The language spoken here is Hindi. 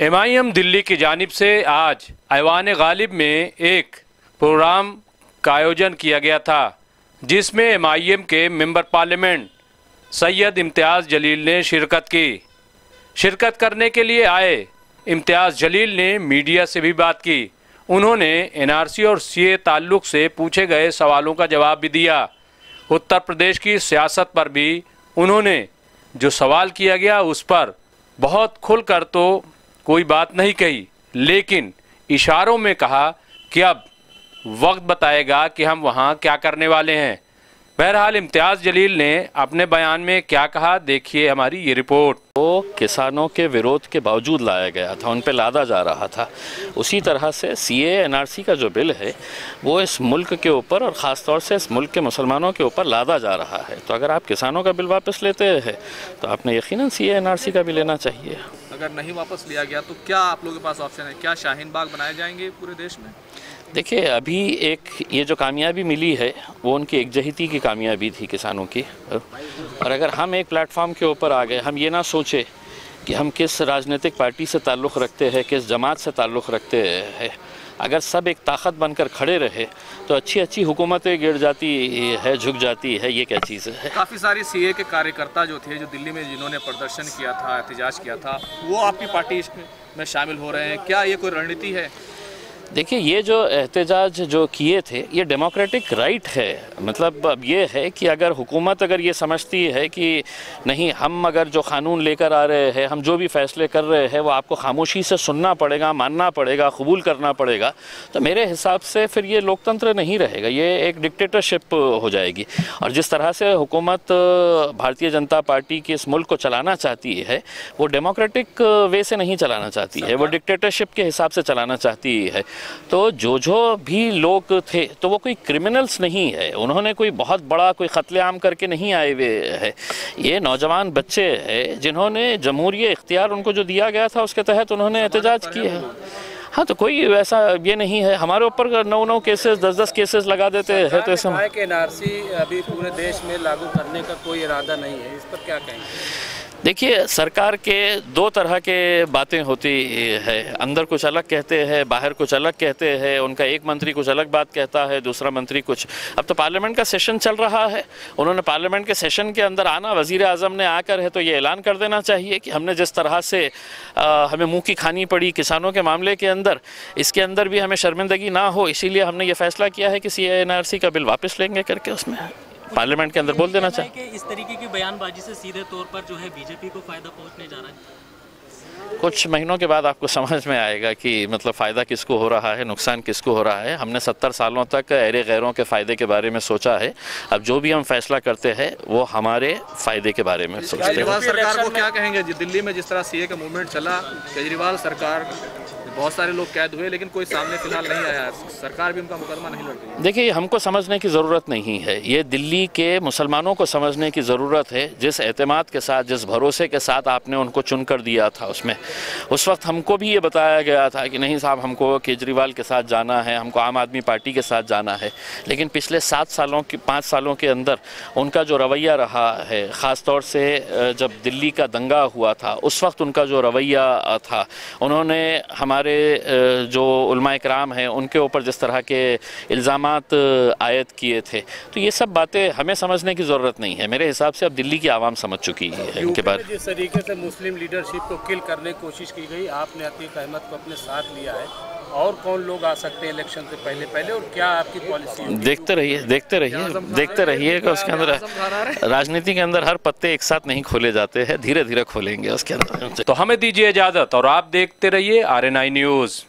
MIM दिल्ली की जानिब से आज ऐवान गालिब में एक प्रोग्राम का आयोजन किया गया था, जिसमें MIM के मेंबर पार्लियामेंट सैयद इम्तियाज़ जलील ने शिरकत की। शिरकत करने के लिए आए इम्तियाज़ जलील ने मीडिया से भी बात की। उन्होंने NRC और CA ताल्लुक़ से पूछे गए सवालों का जवाब भी दिया। उत्तर प्रदेश की सियासत पर भी उन्होंने जो सवाल किया गया उस पर बहुत खुलकर तो कोई बात नहीं कही, लेकिन इशारों में कहा कि अब वक्त बताएगा कि हम वहाँ क्या करने वाले हैं। बहरहाल इम्तियाज़ जलील ने अपने बयान में क्या कहा, देखिए हमारी ये रिपोर्ट। वो किसानों के विरोध के बावजूद लाया गया था, उन पे लादा जा रहा था। उसी तरह से CA NRC का जो बिल है वो इस मुल्क के ऊपर और ख़ास तौर से इस मुल्क के मुसलमानों के ऊपर लादा जा रहा है। तो अगर आप किसानों का बिल वापस लेते हैं तो आपने यकीनन CA NRC का भी लेना चाहिए। अगर नहीं वापस लिया गया तो क्या आप लोगों के पास ऑप्शन है? क्या शाहीन बाग बनाए जाएंगे पूरे देश में? देखिए, अभी एक ये जो कामयाबी मिली है वो उनकी एकजहती की कामयाबी थी किसानों की। और अगर हम एक प्लेटफॉर्म के ऊपर आ गए, हम ये ना सोचे कि हम किस राजनीतिक पार्टी से ताल्लुक़ रखते हैं, किस जमात से ताल्लुक़ रखते हैं, अगर सब एक ताकत बनकर खड़े रहे तो अच्छी अच्छी हुकूमतें गिर जाती है, झुक जाती है। ये क्या चीज़ है? काफ़ी सारी CA के कार्यकर्ता जो थे, जो दिल्ली में जिन्होंने प्रदर्शन किया था, एहतजाज किया था, वो आपकी पार्टी में शामिल हो रहे हैं। क्या ये कोई रणनीति है? देखिए, ये जो एहतजाज जो किए थे ये डेमोक्रेटिक राइट है। मतलब अब ये है कि अगर हुकूमत अगर ये समझती है कि नहीं, हम अगर जो कानून लेकर आ रहे हैं, हम जो भी फ़ैसले कर रहे हैं वो आपको खामोशी से सुनना पड़ेगा, मानना पड़ेगा, कबूल करना पड़ेगा, तो मेरे हिसाब से फिर ये लोकतंत्र नहीं रहेगा, ये एक डिक्टेटरशिप हो जाएगी। और जिस तरह से हुकूमत भारतीय जनता पार्टी के इस मुल्क को चलाना चाहती है वो डेमोक्रेटिक वे से नहीं चलाना चाहती है, वो डिक्टेटरशिप के हिसाब से चलाना चाहती है। तो जो भी लोग थे तो वो कोई क्रिमिनल्स नहीं है, उन्होंने कोई बहुत बड़ा कोई कत्लेआम करके नहीं आए हुए हैं। ये नौजवान बच्चे हैं जिन्होंने जमहूरियत इख्तियार उनको जो दिया गया था उसके तहत उन्होंने एहतजाज किया है। हाँ, तो कोई वैसा ये नहीं है हमारे ऊपर 9 केसेस 10 केसेस लगा देते हैं। तो ऐसा NRC अभी पूरे देश में लागू करने का कोई इरादा नहीं है, इस पर क्या कहेंगे? देखिए, सरकार के 2 तरह के बातें होती है, अंदर कुछ अलग कहते हैं, बाहर कुछ अलग कहते हैं। उनका एक मंत्री कुछ अलग बात कहता है, दूसरा मंत्री कुछ। अब तो पार्लियामेंट का सेशन चल रहा है, उन्होंने पार्लियामेंट के सेशन के अंदर आना, वज़ीर आज़म ने आकर है तो ये ऐलान कर देना चाहिए कि हमने जिस तरह से हमें मुँह की खानी पड़ी किसानों के मामले के अंदर, इसके अंदर भी हमें शर्मिंदगी ना हो, इसीलिए हमने ये फ़ैसला किया है कि CA NRC का बिल वापस लेंगे करके उसमें पार्लियामेंट के अंदर बोल देना चाहिए कि इस तरीके की बयानबाजी से सीधे तौर पर जो है BJP को फ़ायदा पहुंचने जा रहा है। कुछ महीनों के बाद आपको समझ में आएगा कि मतलब फ़ायदा किसको हो रहा है, नुकसान किसको हो रहा है। हमने 70 सालों तक अहरे गैरों के फ़ायदे के बारे में सोचा है, अब जो भी हम फैसला करते हैं वो हमारे फ़ायदे के बारे में सोचते हैं। केजरीवाल सरकार को क्या कहेंगे? दिल्ली में जिस तरह CA का मूवमेंट चला, केजरीवाल सरकार, बहुत सारे लोग कैद हुए लेकिन कोई सामने फिलहाल नहीं आया, सरकार भी उनका मुकदमा नहीं लड़ रही। देखिए, हमको समझने की ज़रूरत नहीं है, ये दिल्ली के मुसलमानों को समझने की ज़रूरत है। जिस एतमाद के साथ, जिस भरोसे के साथ आपने उनको चुन कर दिया था, उसमें उस वक्त हमको भी ये बताया गया था कि नहीं साहब, हमको केजरीवाल के साथ जाना है, हमको आम आदमी पार्टी के साथ जाना है। लेकिन पिछले 5 सालों के अंदर उनका जो रवैया रहा है, ख़ास तौर से जब दिल्ली का दंगा हुआ था उस वक्त उनका जो रवैया था, उन्होंने हमारे जो उलमा इकराम हैं उनके ऊपर जिस तरह के इल्ज़ामात आयद किए थे, तो ये सब बातें हमें समझने की ज़रूरत नहीं है। मेरे हिसाब से अब दिल्ली की आवाम समझ चुकी है इनके बारे में। जिस तरीके से मुस्लिम लीडरशिप को किल करने की कोशिश की गई, आपने अतीक अहमद को अपने साथ लिया है, और कौन लोग आ सकते हैं इलेक्शन से पहले और क्या आपकी पॉलिसी है? देखते रहिए कि उसके अंदर राजनीति के अंदर हर पत्ते एक साथ नहीं खोले जाते हैं, धीरे धीरे खोलेंगे उसके अंदर। तो हमें दीजिए इजाज़त और आप देखते रहिए RNI न्यूज़।